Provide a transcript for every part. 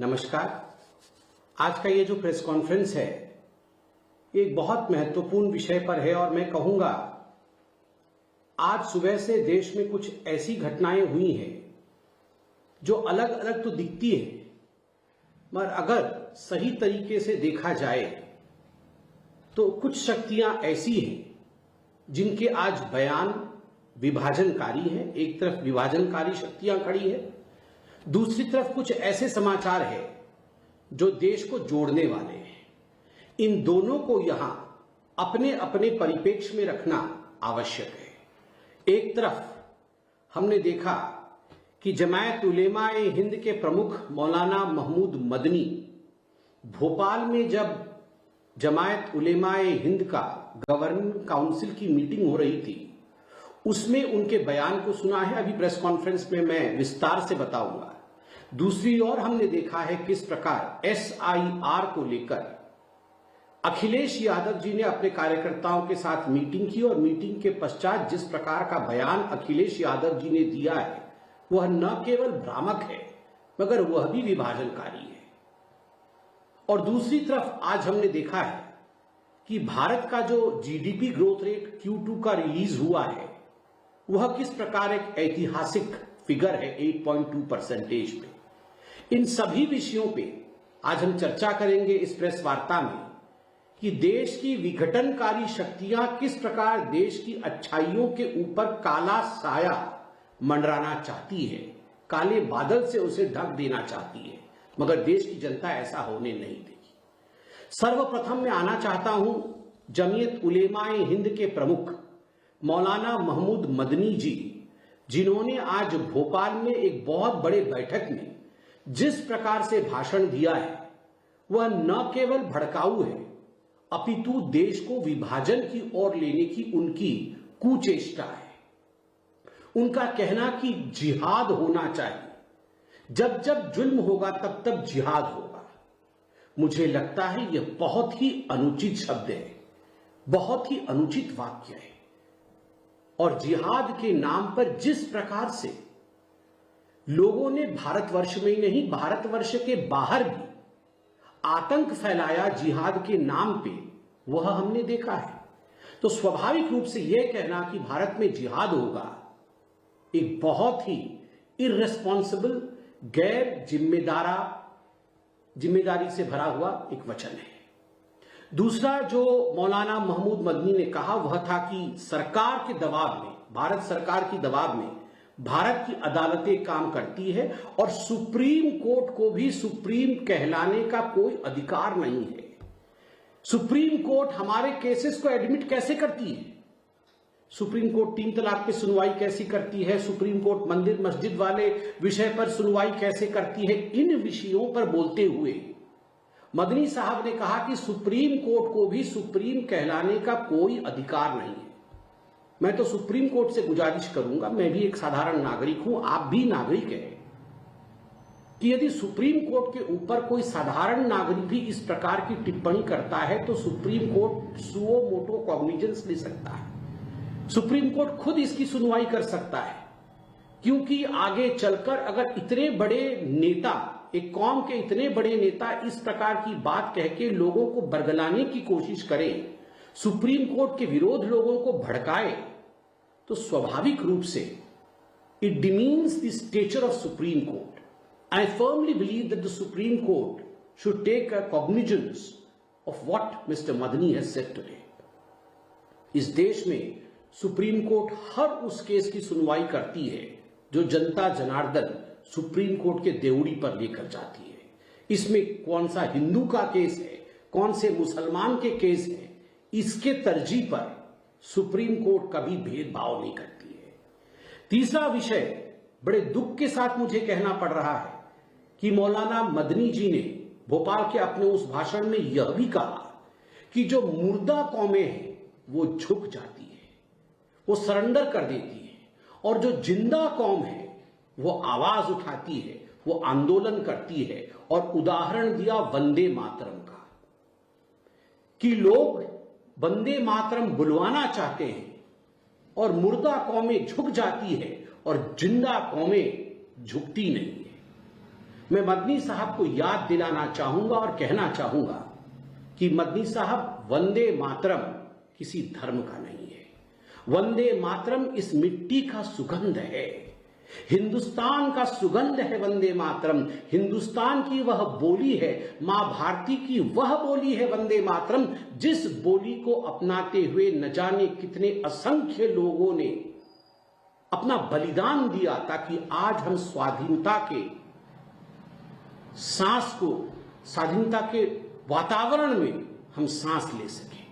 नमस्कार। आज का ये जो प्रेस कॉन्फ्रेंस है एक बहुत महत्वपूर्ण विषय पर है और मैं कहूंगा आज सुबह से देश में कुछ ऐसी घटनाएं हुई हैं जो अलग अलग तो दिखती है, मगर अगर सही तरीके से देखा जाए तो कुछ शक्तियां ऐसी हैं जिनके आज बयान विभाजनकारी हैं। एक तरफ विभाजनकारी शक्तियां खड़ी है, दूसरी तरफ कुछ ऐसे समाचार है जो देश को जोड़ने वाले हैं। इन दोनों को यहां अपने अपने परिप्रेक्ष्य में रखना आवश्यक है। एक तरफ हमने देखा कि जमायत उलेमाए हिंद के प्रमुख मौलाना महमूद मदनी भोपाल में जब जमायत उलेमाए हिंद का गवर्निंग काउंसिल की मीटिंग हो रही थी उसमें उनके बयान को सुना है। अभी प्रेस कॉन्फ्रेंस में मैं विस्तार से बताऊंगा। दूसरी ओर हमने देखा है किस प्रकार SIR को लेकर अखिलेश यादव जी ने अपने कार्यकर्ताओं के साथ मीटिंग की और मीटिंग के पश्चात जिस प्रकार का बयान अखिलेश यादव जी ने दिया है वह न केवल भ्रामक है मगर वह भी विभाजनकारी है। और दूसरी तरफ आज हमने देखा है कि भारत का जो GDP ग्रोथ रेट Q2 का रिलीज हुआ है वह किस प्रकार एक ऐतिहासिक फिगर है 8.2% में। इन सभी विषयों पे आज हम चर्चा करेंगे इस प्रेस वार्ता में कि देश की विघटनकारी शक्तियां किस प्रकार देश की अच्छाइयों के ऊपर काला साया मंडराना चाहती है, काले बादल से उसे ढक देना चाहती है, मगर देश की जनता ऐसा होने नहीं देगी। सर्वप्रथम मैं आना चाहता हूं जमीयत उलेमाए हिंद के प्रमुख मौलाना महमूद मदनी जी, जिन्होंने आज भोपाल में एक बहुत बड़े बैठक में जिस प्रकार से भाषण दिया है वह न केवल भड़काऊ है अपितु देश को विभाजन की ओर लेने की उनकी कुचेष्टा है। उनका कहना कि जिहाद होना चाहिए, जब जब जुल्म होगा तब तब जिहाद होगा, मुझे लगता है यह बहुत ही अनुचित शब्द है, बहुत ही अनुचित वाक्य है। और जिहाद के नाम पर जिस प्रकार से लोगों ने भारतवर्ष में ही नहीं भारतवर्ष के बाहर भी आतंक फैलाया जिहाद के नाम पे, वह हमने देखा है। तो स्वाभाविक रूप से यह कहना कि भारत में जिहाद होगा एक बहुत ही इर्रेस्पॉन्सिबल, गैर जिम्मेदारी से भरा हुआ एक वचन है। दूसरा जो मौलाना महमूद मदनी ने कहा वह था कि सरकार के दबाव में, भारत सरकार की दबाव में भारत की अदालतें काम करती है और सुप्रीम कोर्ट को भी सुप्रीम कहलाने का कोई अधिकार नहीं है। सुप्रीम कोर्ट हमारे केसेस को एडमिट कैसे करती है? सुप्रीम कोर्ट 3 तलाक पे सुनवाई कैसी करती है? सुप्रीम कोर्ट मंदिर मस्जिद वाले विषय पर सुनवाई कैसे करती है? इन विषयों पर बोलते हुए मदनी साहब ने कहा कि सुप्रीम कोर्ट को भी सुप्रीम कहलाने का कोई अधिकार नहीं है। मैं तो सुप्रीम कोर्ट से गुजारिश करूंगा, मैं भी एक साधारण नागरिक हूं, आप भी नागरिक हैं, कि यदि सुप्रीम कोर्ट के ऊपर कोई साधारण नागरिक भी इस प्रकार की टिप्पणी करता है तो supreme court suo motu cognizance ले सकता है। सुप्रीम कोर्ट खुद इसकी सुनवाई कर सकता है, क्योंकि आगे चलकर अगर इतने बड़े नेता, एक कौम के इतने बड़े नेता इस प्रकार की बात कह के लोगों को बरगलाने की कोशिश करें, सुप्रीम कोर्ट के विरोध लोगों को भड़काए, तो स्वाभाविक रूप से it demeans the stature of Supreme Court. I firmly believe that the Supreme Court should take a cognizance of what mister Madani has said today. इस देश में सुप्रीम कोर्ट हर उस केस की सुनवाई करती है जो जनता जनार्दन सुप्रीम कोर्ट के देवड़ी पर लेकर जाती है। इसमें कौन सा हिंदू का केस है, कौन से मुसलमान के केस है, इसके तरजीह पर सुप्रीम कोर्ट कभी भेदभाव नहीं करती है। तीसरा विषय, बड़े दुख के साथ मुझे कहना पड़ रहा है कि मौलाना मदनी जी ने भोपाल के अपने उस भाषण में यह भी कहा कि जो मुर्दा कौमें हैं वो झुक जाती है, वो सरेंडर कर देती है, और जो जिंदा कौम है वो आवाज उठाती है, वो आंदोलन करती है। और उदाहरण दिया वंदे मातरम का कि लोग वंदे मातरम बुलवाना चाहते हैं और मुर्दा कौमें झुक जाती है और जिंदा कौमें झुकती नहीं है। मैं मदनी साहब को याद दिलाना चाहूंगा और कहना चाहूंगा कि मदनी साहब, वंदे मातरम किसी धर्म का नहीं है। वंदे मातरम इस मिट्टी का सुगंध है, हिंदुस्तान का सुगंध है वंदे मातरम। हिंदुस्तान की वह बोली है, मां भारती की वह बोली है वंदे मातरम, जिस बोली को अपनाते हुए न जाने कितने असंख्य लोगों ने अपना बलिदान दिया ताकि आज हम स्वाधीनता के सांस को, स्वाधीनता के वातावरण में हम सांस ले सके,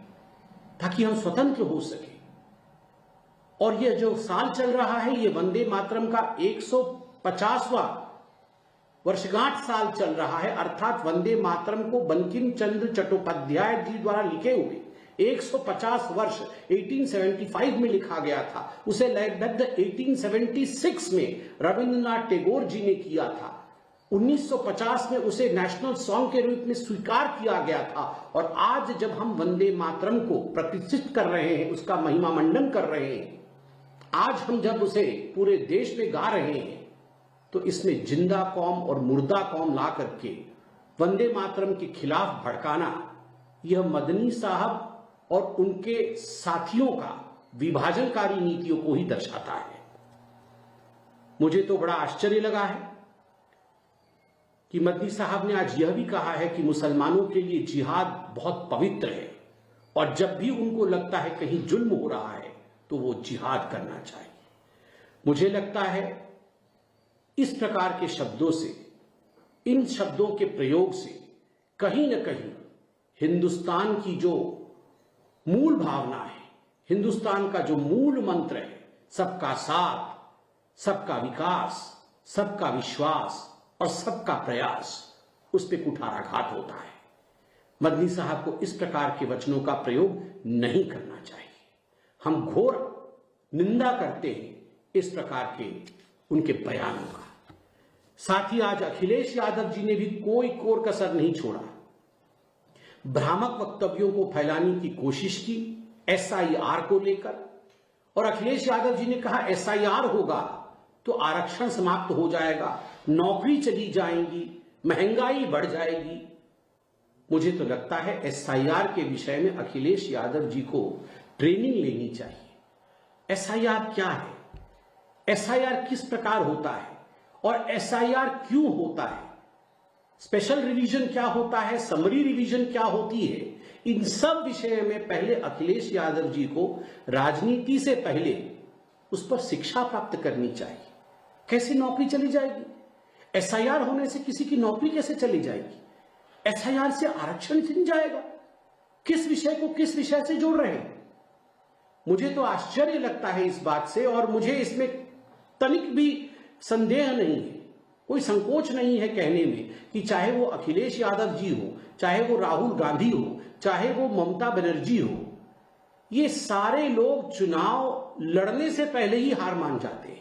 ताकि हम स्वतंत्र हो सके। और यह जो साल चल रहा है, यह वंदे मातरम का 150वां वर्षगांठ साल चल रहा है। अर्थात वंदे मातरम को बंकिम चंद्र चट्टोपाध्याय जी द्वारा लिखे हुए 150 वर्ष 1875 में लिखा गया था, उसे लयबद्ध 1876 में रविंद्रनाथ टैगोर जी ने किया था। 1950 में उसे नेशनल सॉन्ग के रूप में स्वीकार किया गया था। और आज जब हम वंदे मातरम को प्रतिष्ठित कर रहे हैं, उसका महिमा मंडन कर रहे हैं, आज हम जब उसे पूरे देश में गा रहे हैं, तो इसमें जिंदा कौम और मुर्दा कौम ला करके वंदे मातरम के खिलाफ भड़काना, यह मदनी साहब और उनके साथियों का विभाजनकारी नीतियों को ही दर्शाता है। मुझे तो बड़ा आश्चर्य लगा है कि मदनी साहब ने आज यह भी कहा है कि मुसलमानों के लिए जिहाद बहुत पवित्र है, और जब भी उनको लगता है कहीं जुल्म हो रहा है तो वो जिहाद करना चाहिए। मुझे लगता है इस प्रकार के शब्दों से, इन शब्दों के प्रयोग से कहीं ना कहीं हिंदुस्तान की जो मूल भावना है, हिंदुस्तान का जो मूल मंत्र है, सबका साथ, सबका विकास, सबका विश्वास और सबका प्रयास, उस पर कुठाराघात होता है। मदनी साहब को इस प्रकार के वचनों का प्रयोग नहीं करना चाहिए। हम घोर निंदा करते हैं इस प्रकार के उनके बयानों का। साथ ही आज अखिलेश यादव जी ने भी कोई कोर कसर नहीं छोड़ा, भ्रामक वक्तव्यों को फैलाने की कोशिश की एसआईआर को लेकर। और अखिलेश यादव जी ने कहा एसआईआर होगा तो आरक्षण समाप्त हो जाएगा, नौकरी चली जाएंगी, महंगाई बढ़ जाएगी। मुझे तो लगता है एसआईआर के विषय में अखिलेश यादव जी को ट्रेनिंग लेनी चाहिए। एसआईआर क्या है, एसआईआर किस प्रकार होता है और एसआईआर क्यों होता है, स्पेशल रिवीजन क्या होता है, समरी रिवीजन क्या होती है, इन सब विषय में पहले अखिलेश यादव जी को राजनीति से पहले उस पर शिक्षा प्राप्त करनी चाहिए। कैसे नौकरी चली जाएगी? एसआईआर होने से किसी की नौकरी कैसे चली जाएगी? एसआईआर से आरक्षण छिन जाएगा? किस विषय को किस विषय से जोड़ रहे हैं? मुझे तो आश्चर्य लगता है इस बात से, और मुझे इसमें तनिक भी संदेह नहीं है, कोई संकोच नहीं है कहने में कि चाहे वो अखिलेश यादव जी हो, चाहे वो राहुल गांधी हो, चाहे वो ममता बनर्जी हो, ये सारे लोग चुनाव लड़ने से पहले ही हार मान जाते हैं।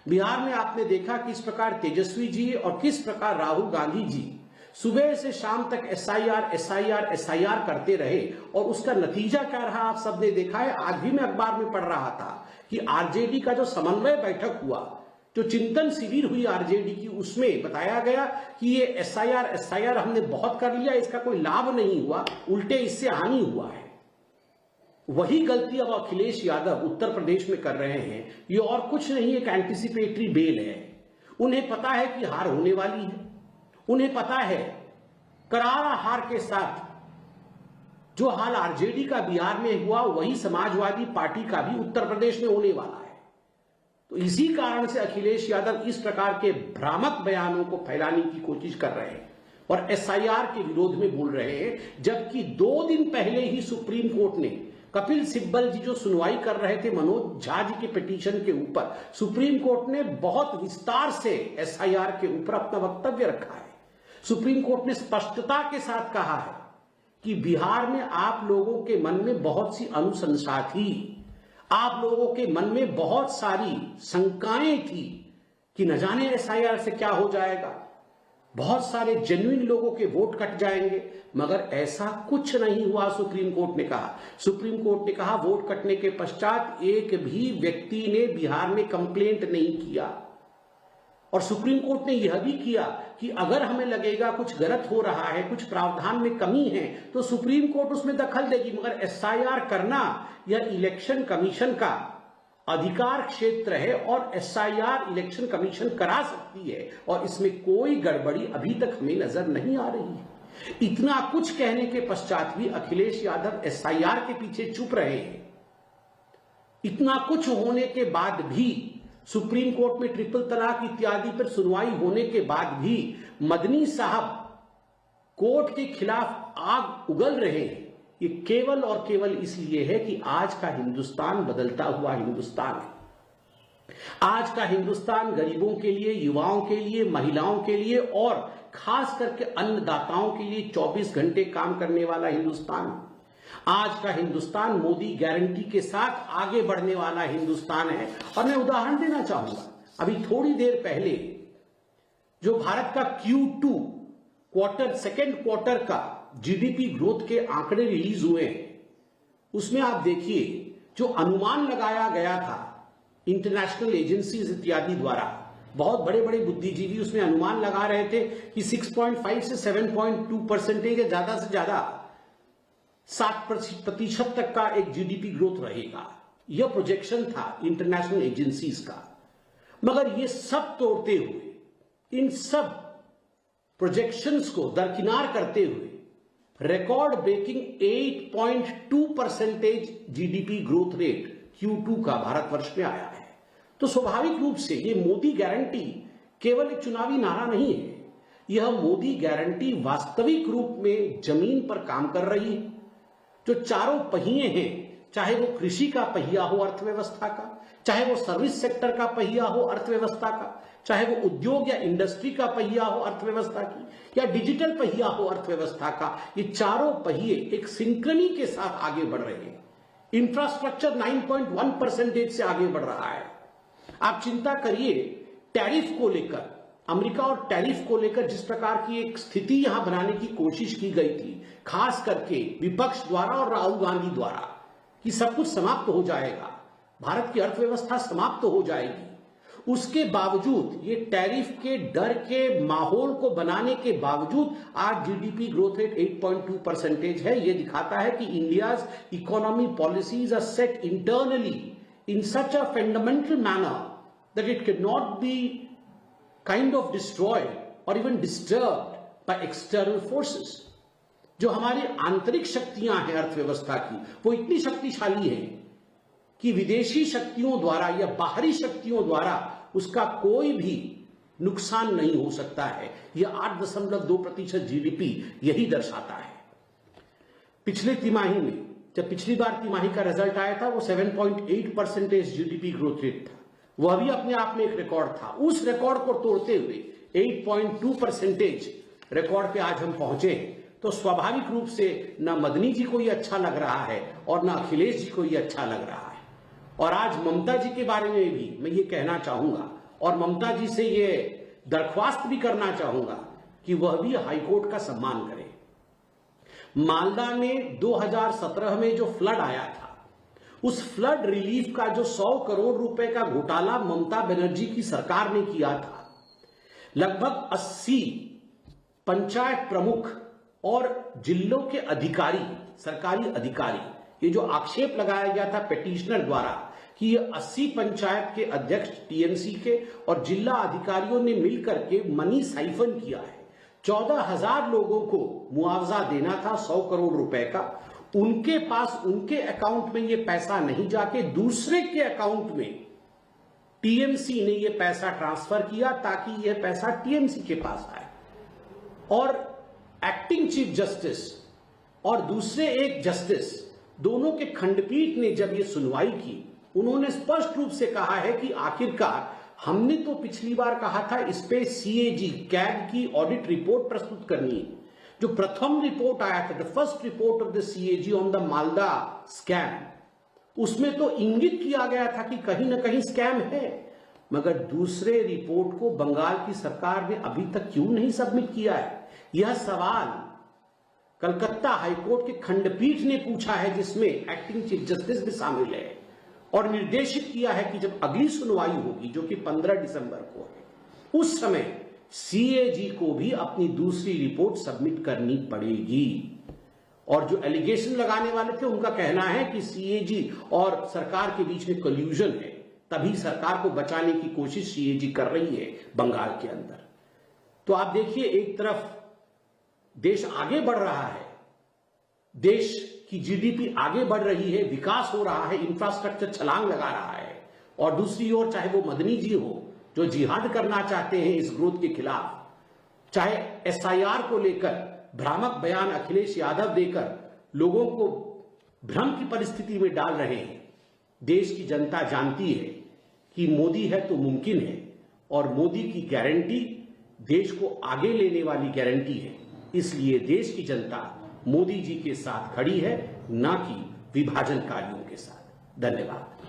बिहार में आपने देखा किस प्रकार तेजस्वी जी और किस प्रकार राहुल गांधी जी सुबह से शाम तक एसआईआर एसआईआर एसआईआर करते रहे, और उसका नतीजा क्या रहा आप सबने देखा है। आज भी मैं अखबार में पढ़ रहा था कि आरजेडी का जो समन्वय बैठक हुआ, जो चिंतन शिविर हुई आरजेडी की, उसमें बताया गया कि ये एसआईआर हमने बहुत कर लिया, इसका कोई लाभ नहीं हुआ, उल्टे इससे हानि हुआ है। वही गलती अब अखिलेश यादव उत्तर प्रदेश में कर रहे हैं। ये और कुछ नहीं, एक एंटीसिपेटरी बेल है। उन्हें पता है कि हार होने वाली है, उन्हें पता है करारा हार के साथ जो हाल आरजेडी का बिहार में हुआ, वही समाजवादी पार्टी का भी उत्तर प्रदेश में होने वाला है। तो इसी कारण से अखिलेश यादव इस प्रकार के भ्रामक बयानों को फैलाने की कोशिश कर रहे हैं और एसआईआर के विरोध में बोल रहे हैं। जबकि 2 दिन पहले ही सुप्रीम कोर्ट ने, कपिल सिब्बल जी जो सुनवाई कर रहे थे मनोज झा जी के पिटीशन के ऊपर, सुप्रीम कोर्ट ने बहुत विस्तार से एसआईआर के ऊपर अपना वक्तव्य रखा है। सुप्रीम कोर्ट ने स्पष्टता के साथ कहा है कि बिहार में आप लोगों के मन में बहुत सी अनुशंसा थी, आप लोगों के मन में बहुत सारी शंकाएं थी कि न जाने एसआईआर से क्या हो जाएगा, बहुत सारे जेन्युइन लोगों के वोट कट जाएंगे, मगर ऐसा कुछ नहीं हुआ। सुप्रीम कोर्ट ने कहा, सुप्रीम कोर्ट ने कहा वोट कटने के पश्चात एक भी व्यक्ति ने बिहार में कंप्लेंट नहीं किया। और सुप्रीम कोर्ट ने यह भी किया कि अगर हमें लगेगा कुछ गलत हो रहा है, कुछ प्रावधान में कमी है, तो सुप्रीम कोर्ट उसमें दखल देगी, मगर एसआईआर करना यह इलेक्शन कमीशन का अधिकार क्षेत्र है और एसआईआर इलेक्शन कमीशन करा सकती है और इसमें कोई गड़बड़ी अभी तक हमें नजर नहीं आ रही है। इतना कुछ कहने के पश्चात भी अखिलेश यादव एसआईआर के पीछे चुप रहे हैं। इतना कुछ होने के बाद भी, सुप्रीम कोर्ट में ट्रिपल तलाक इत्यादि पर सुनवाई होने के बाद भी मदनी साहब कोर्ट के खिलाफ आग उगल रहे हैं। ये केवल और केवल इसलिए है कि आज का हिंदुस्तान बदलता हुआ हिंदुस्तान है। आज का हिंदुस्तान गरीबों के लिए, युवाओं के लिए, महिलाओं के लिए और खास करके अन्नदाताओं के लिए 24 घंटे काम करने वाला हिंदुस्तान है। आज का हिंदुस्तान मोदी गारंटी के साथ आगे बढ़ने वाला हिंदुस्तान है। और मैं उदाहरण देना चाहूंगा, अभी थोड़ी देर पहले जो भारत का Q2 सेकेंड क्वार्टर का जीडीपी ग्रोथ के आंकड़े रिलीज हुए हैं, उसमें आप देखिए जो अनुमान लगाया गया था इंटरनेशनल एजेंसीज इत्यादि द्वारा, बहुत बड़े बड़े बुद्धिजीवी उसमें अनुमान लगा रहे थे कि 6.5 से 7.2% या ज्यादा से ज्यादा 7% तक का एक जीडीपी ग्रोथ रहेगा। यह प्रोजेक्शन था इंटरनेशनल एजेंसीज का। मगर ये सब तोड़ते हुए, इन सब प्रोजेक्शंस को दरकिनार करते हुए record breaking 8.2% GDP growth rate Q2 का भारतवर्ष में आया है। तो स्वाभाविक रूप से ये मोदी गारंटी केवल एक चुनावी नारा नहीं है, यह मोदी गारंटी वास्तविक रूप में जमीन पर काम कर रही है। जो चारों पहिए हैं, चाहे वो कृषि का पहिया हो अर्थव्यवस्था का, चाहे वो सर्विस सेक्टर का पहिया हो अर्थव्यवस्था का, चाहे वो उद्योग या इंडस्ट्री का पहिया हो अर्थव्यवस्था की, या डिजिटल पहिया हो अर्थव्यवस्था का, ये चारों पहिए एक सिंक्रनी के साथ आगे बढ़ रहे हैं। इंफ्रास्ट्रक्चर 9.1% से आगे बढ़ रहा है। आप चिंता करिए टैरिफ को लेकर, अमेरिका और टैरिफ को लेकर जिस प्रकार की एक स्थिति यहां बनाने की कोशिश की गई थी, खास करके विपक्ष द्वारा और राहुल गांधी द्वारा, कि सब कुछ समाप्त हो जाएगा, भारत की अर्थव्यवस्था समाप्त हो जाएगी, उसके बावजूद, ये टैरिफ के डर के माहौल को बनाने के बावजूद आज जीडीपी ग्रोथ रेट 8.2% है। यह दिखाता है कि India's economy policies are set internally in such a fundamental manner that it can not be kind of destroyed or even disturbed by external forces। जो हमारी आंतरिक शक्तियां हैं अर्थव्यवस्था की, वो इतनी शक्तिशाली हैं कि विदेशी शक्तियों द्वारा या बाहरी शक्तियों द्वारा उसका कोई भी नुकसान नहीं हो सकता है। यह 8.2% जीडीपी यही दर्शाता है। पिछले तिमाही में, जब पिछली बार तिमाही का रिजल्ट आया था, वो 7.8% जीडीपी ग्रोथ रेट था। वह भी अपने आप में एक रिकॉर्ड था। उस रिकॉर्ड को तोड़ते हुए 8.2% रिकॉर्ड पे आज हम पहुंचे, तो स्वाभाविक रूप से न मदनी जी को यह अच्छा लग रहा है और न अखिलेश जी को यह अच्छा लग रहा है। और आज ममता जी के बारे में भी मैं ये कहना चाहूंगा और ममता जी से ये दरख्वास्त भी करना चाहूंगा कि वह भी हाईकोर्ट का सम्मान करें। मालदा में 2017 में जो फ्लड आया था, उस फ्लड रिलीफ का जो 100 करोड़ रुपए का घोटाला ममता बनर्जी की सरकार ने किया था, लगभग 80 पंचायत प्रमुख और जिलों के अधिकारी, सरकारी अधिकारी, ये जो आक्षेप लगाया गया था पेटिशनर द्वारा कि ये 80 पंचायत के अध्यक्ष टीएमसी के और जिला अधिकारियों ने मिलकर के मनी साइफन किया है। 14,000 लोगों को मुआवजा देना था 100 करोड़ रुपए का। उनके पास, उनके अकाउंट में ये पैसा नहीं जाके दूसरे के अकाउंट में टीएमसी ने ये पैसा ट्रांसफर किया ताकि यह पैसा टीएमसी के पास आए। और एक्टिंग चीफ जस्टिस और दूसरे एक जस्टिस, दोनों के खंडपीठ ने जब ये सुनवाई की, उन्होंने स्पष्ट रूप से कहा है कि आखिरकार हमने तो पिछली बार कहा था इस पे सीएजी कैग की ऑडिट रिपोर्ट प्रस्तुत करनी है। जो प्रथम रिपोर्ट आया था, the first report of the CAG on the Malda scam, उसमें तो इंगित किया गया था कि कहीं ना कहीं स्कैम है, मगर दूसरे रिपोर्ट को बंगाल की सरकार ने अभी तक क्यों नहीं सबमिट किया है? यह सवाल कलकत्ता हाईकोर्ट के खंडपीठ ने पूछा है, जिसमें एक्टिंग चीफ जस्टिस भी शामिल है, और निर्देशित किया है कि जब अगली सुनवाई होगी, जो कि 15 दिसंबर को है, उस समय सीएजी को भी अपनी दूसरी रिपोर्ट सबमिट करनी पड़ेगी। और जो एलिगेशन लगाने वाले थे उनका कहना है कि सीएजी और सरकार के बीच में कल्यूजन है, तभी सरकार को बचाने की कोशिश सीएजी कर रही है बंगाल के अंदर। तो आप देखिए, एक तरफ देश आगे बढ़ रहा है, देश की जीडीपी आगे बढ़ रही है, विकास हो रहा है, इंफ्रास्ट्रक्चर छलांग लगा रहा है, और दूसरी ओर चाहे वो मदनी जी हो जो जिहाद करना चाहते हैं इस ग्रोथ के खिलाफ, चाहे एसआईआर को लेकर भ्रामक बयान अखिलेश यादव देकर लोगों को भ्रम की परिस्थिति में डाल रहे हैं। देश की जनता जानती है कि मोदी है तो मुमकिन है, और मोदी की गारंटी देश को आगे लेने वाली गारंटी है। इसलिए देश की जनता मोदी जी के साथ खड़ी है, ना कि विभाजनकारियों के साथ। धन्यवाद।